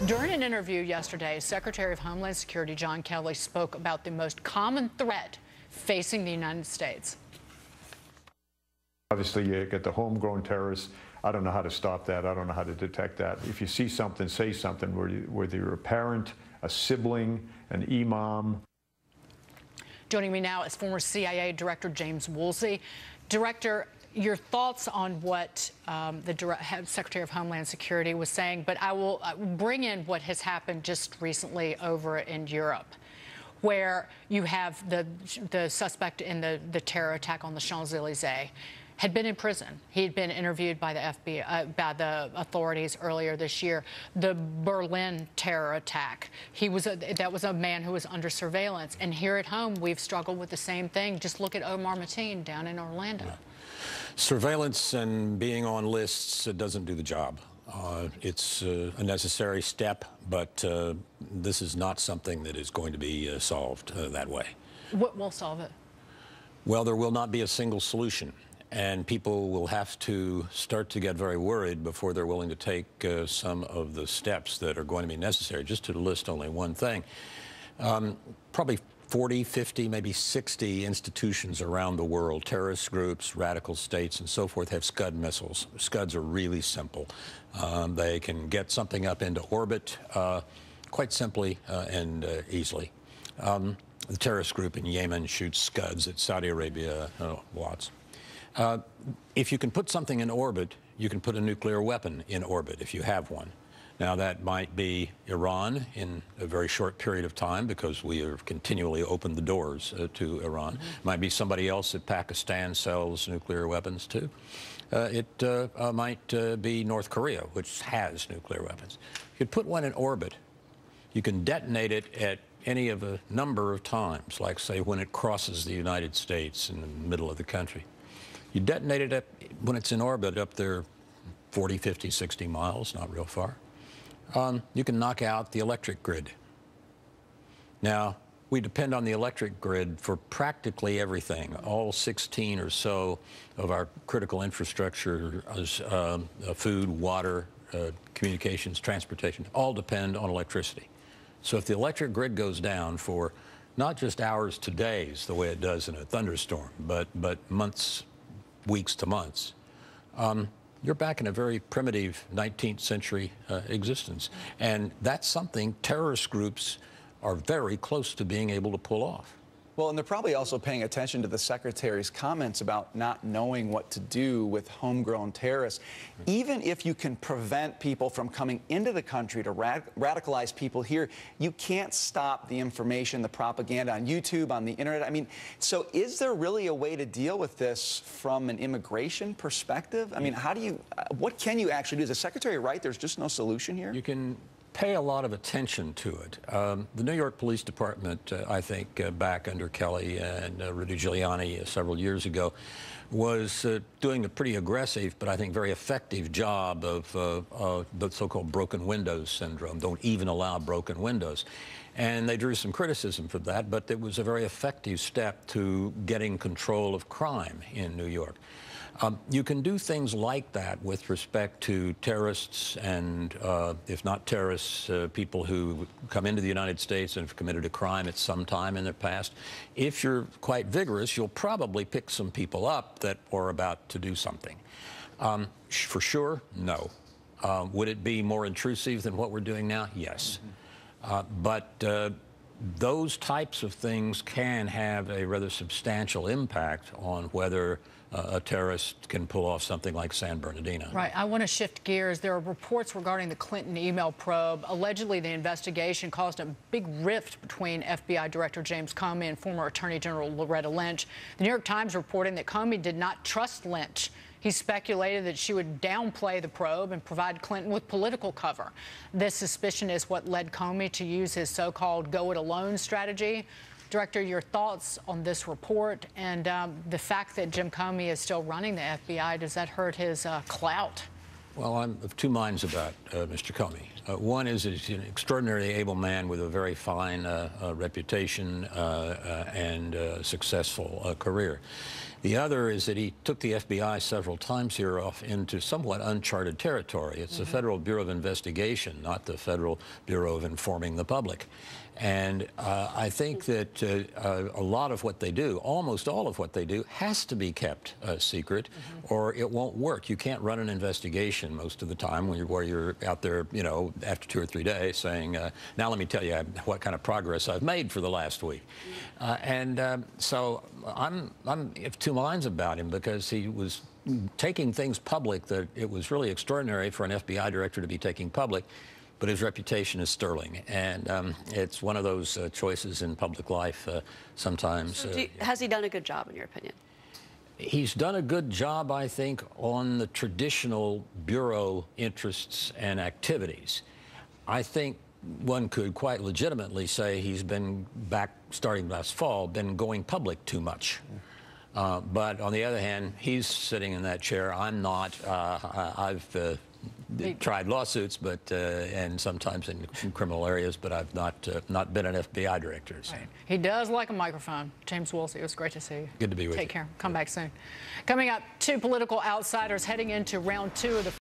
During an interview yesterday, Secretary of Homeland Security John Kelly spoke about the most common threat facing the United States. Obviously, you get the homegrown terrorists. I don't know how to stop that. I don't know how to detect that. If you see something, say something, whether you're a parent, a sibling, an imam. Joining me now is former CIA Director James Woolsey. Director, your thoughts on what the Secretary of Homeland Security was saying, but I will bring in what has happened just recently over in Europe, where you have the suspect in the terror attack on the Champs-Elysees had been in prison. He had been interviewed by the FBI, by the authorities earlier this year. The Berlin terror attack, that was a man who was under surveillance. And here at home, we've struggled with the same thing. Just look at Omar Mateen down in Orlando. Yeah. Surveillance and being on lists doesn't do the job. It's a necessary step, but this is not something that is going to be solved that way. What will solve it? Well, there will not be a single solution. And people will have to start to get very worried before they're willing to take some of the steps that are going to be necessary. Just to list only one thing, probably 40, 50, maybe 60 institutions around the world, terrorist groups, radical states, and so forth, have Scud missiles. Scuds are really simple. They can get something up into orbit quite simply and easily. The terrorist group in Yemen shoots Scuds at Saudi Arabia, lots. If you can put something in orbit, you can put a nuclear weapon in orbit if you have one. Now, that might be Iran in a very short period of time because we have continually opened the doors to Iran. It might be somebody else that Pakistan sells nuclear weapons to. It might be North Korea, which has nuclear weapons. If you put one in orbit, you can detonate it at any of a number of times, like, say, when it crosses the United States in the middle of the country. You detonate it when it's in orbit up there 40, 50, 60 miles, not real far. You can knock out the electric grid. Now, we depend on the electric grid for practically everything. All 16 or so of our critical infrastructure, food, water, communications, transportation, all depend on electricity. So if the electric grid goes down for not just hours to days, the way it does in a thunderstorm, but months, weeks to months, you're back in a very primitive 19th century existence. And that's something terrorist groups are very close to being able to pull off. Well, and they're probably also paying attention to the Secretary's comments about not knowing what to do with homegrown terrorists. Even if you can prevent people from coming into the country to radicalize people here, you can't stop the information, the propaganda on YouTube, on the internet. I mean, so is there really a way to deal with this from an immigration perspective? I mean, how do you, what can you actually do? Is the Secretary right? There's just no solution here? You can pay a lot of attention to it. The New York Police Department, I think, back under Kelly and Rudy Giuliani several years ago, was doing a pretty aggressive, but I think very effective job of the so-called broken windows syndrome. Don't even allow broken windows. And they drew some criticism for that, but it was a very effective step to getting control of crime in New York. You can do things like that with respect to terrorists and, if not terrorists, people who come into the United States and have committed a crime at some time in their past. If you're quite vigorous, you'll probably pick some people up that are about to do something. For sure, no. Would it be more intrusive than what we're doing now? Yes. But those types of things can have a rather substantial impact on whether a terrorist can pull off something like San Bernardino. Right. I want to shift gears. There are reports regarding the Clinton email probe. Allegedly, the investigation caused a big rift between FBI Director James Comey and former Attorney General Loretta Lynch. The New York Times reporting that Comey did not trust Lynch. He speculated that she would downplay the probe and provide Clinton with political cover. This suspicion is what led Comey to use his so-called go-it-alone strategy. Director, your thoughts on this report and the fact that Jim Comey is still running the FBI, does that hurt his clout? Well, I'm of two minds about Mr. Comey. One is he's an extraordinarily able man with a very fine reputation and successful career. The other is that he took the FBI several times here off into somewhat uncharted territory. It's the Federal Bureau of Investigation, not the Federal Bureau of Informing the Public. And I think that a lot of what they do, almost all of what they do, has to be kept secret, or it won't work. You can't run an investigation most of the time where you're out there, you know, after 2 or 3 days saying, now let me tell you what kind of progress I've made for the last week. So I'm of two minds about him, because he was taking things public that it was really extraordinary for an FBI director to be taking public. But his reputation is sterling, and it's one of those choices in public life sometimes. So has he done a good job, in your opinion? He's done a good job, I think, on the traditional bureau interests and activities. I think one could quite legitimately say he's been back, starting last fall, been going public too much. But on the other hand, he's sitting in that chair. I'm not. I've tried lawsuits, but and sometimes in criminal areas, but I've not been an FBI director. So. Right. He does like a microphone. James Woolsey, it was great to see you. Good to be with you. Take care. Come back soon. Coming up, 2 political outsiders heading into round 2 of the